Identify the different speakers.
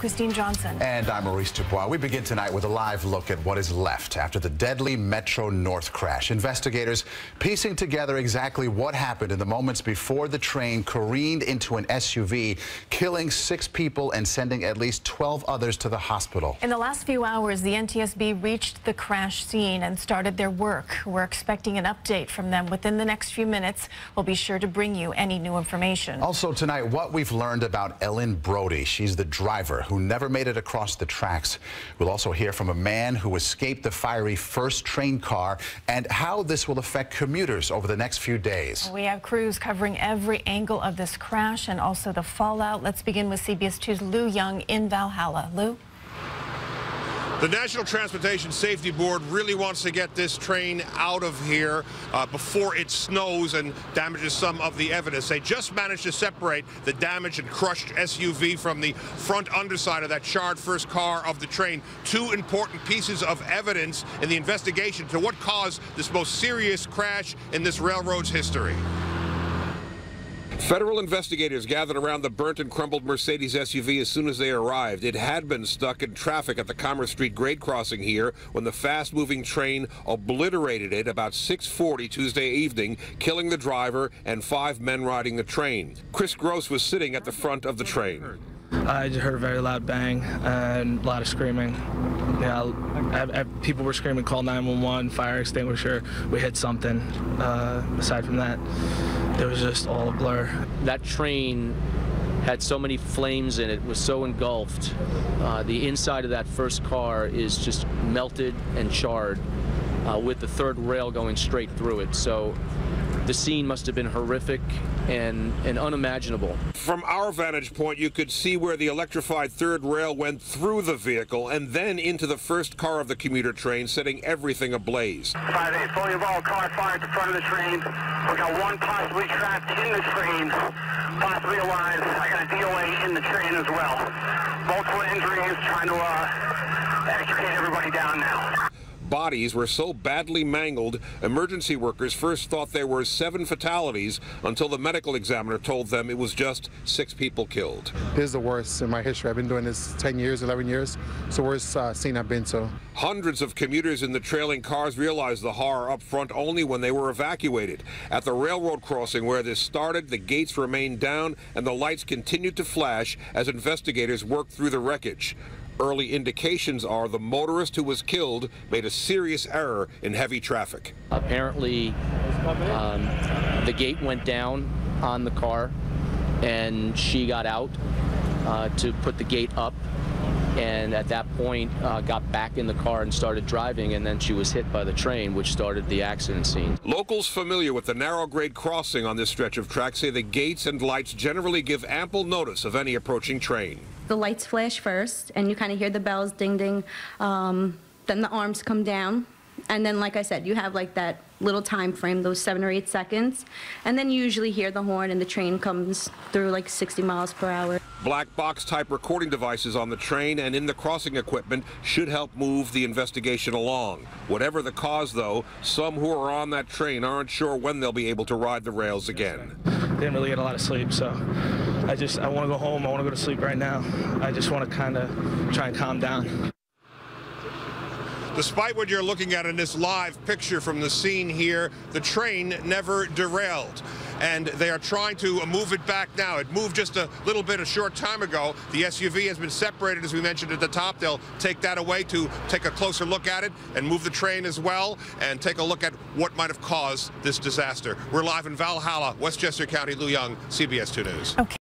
Speaker 1: Christine Johnson.
Speaker 2: And I'm Maurice Dubois. We begin tonight with a live look at what is left after the deadly Metro North crash. Investigators piecing together exactly what happened in the moments before the train careened into an SUV, killing 6 people and sending at least 12 others to the hospital.
Speaker 1: In the last few hours, the NTSB reached the crash scene and started their work. We're expecting an update from them within the next few minutes. We'll be sure to bring you any new information.
Speaker 2: Also tonight, what we've learned about Ellen Brody. She's the driver who never made it across the tracks. We'll also hear from a man who escaped the fiery first train car and how this will affect commuters over the next few days.
Speaker 1: We have crews covering every angle of this crash and also the fallout. Let's begin with CBS 2's Lou Young in Valhalla. Lou?
Speaker 3: The National Transportation Safety Board really wants to get this train out of here before it snows and damages some of the evidence. They just managed to separate the damaged and crushed SUV from the front underside of that charred first car of the train. 2 important pieces of evidence in the investigation to what caused this most serious crash in this railroad's history.
Speaker 4: Federal investigators gathered around the burnt and crumbled Mercedes SUV as soon as they arrived. It had been stuck in traffic at the Commerce Street grade crossing here when the fast-moving train obliterated it about 6:40 Tuesday evening, killing the driver and 5 men riding the train. Chris Gross was sitting at the front of the train.
Speaker 5: I just heard a very loud bang and a lot of screaming. People were screaming, call 911, fire extinguisher, we hit something. Aside from that, it was just all a blur.
Speaker 6: That train had so many flames in it, was so engulfed. The inside of that first car is just melted and charred with the third rail going straight through it. So the scene must have been horrific and unimaginable.
Speaker 4: From our vantage point, you could see where the electrified third rail went through the vehicle and then into the first car of the commuter train, setting everything ablaze.
Speaker 7: 5-8, fully involved car fire at the front of the train. We got 1 possibly trapped in the train, possibly alive. I got a DOA in the train as well. Multiple injuries, trying to educate everybody down now.
Speaker 4: Bodies were so badly mangled, emergency workers first thought there were 7 fatalities until the medical examiner told them it was just 6 people killed.
Speaker 8: This is the worst in my history. I've been doing this 10 years, 11 years. It's the worst scene I've been to.
Speaker 4: Hundreds of commuters in the trailing cars realized the horror up front only when they were evacuated. At the railroad crossing where this started, the gates remained down and the lights continued to flash as investigators worked through the wreckage. Early indications are the motorist who was killed made a serious error in heavy traffic.
Speaker 6: Apparently, the gate went down on the car, and she got out to put the gate up, and at that point got back in the car and started driving, and then she was hit by the train, which started the accident scene.
Speaker 4: Locals familiar with the narrow grade crossing on this stretch of track say the gates and lights generally give ample notice of any approaching train.
Speaker 9: The lights flash first, and you kind of hear the bells ding ding, then the arms come down, and then like I said, you have like that little time frame, those 7 or 8 seconds, and then you usually hear the horn and the train comes through like 60 miles per hour.
Speaker 4: Black box type recording devices on the train and in the crossing equipment should help move the investigation along. Whatever the cause though, some who are on that train aren't sure when they'll be able to ride the rails again.
Speaker 5: Didn't really get a lot of sleep, so I want to go home. I want to go to sleep right now. I just want to kind of try and calm down.
Speaker 3: Despite what you're looking at in this live picture from the scene here, the train never derailed. And they are trying to move it back now. It moved just a little bit a short time ago. The SUV has been separated, as we mentioned at the top. They'll take that away to take a closer look at it and move the train as well and take a look at what might have caused this disaster. We're live in Valhalla, Westchester County. Lou Young, CBS 2 News.
Speaker 1: Okay.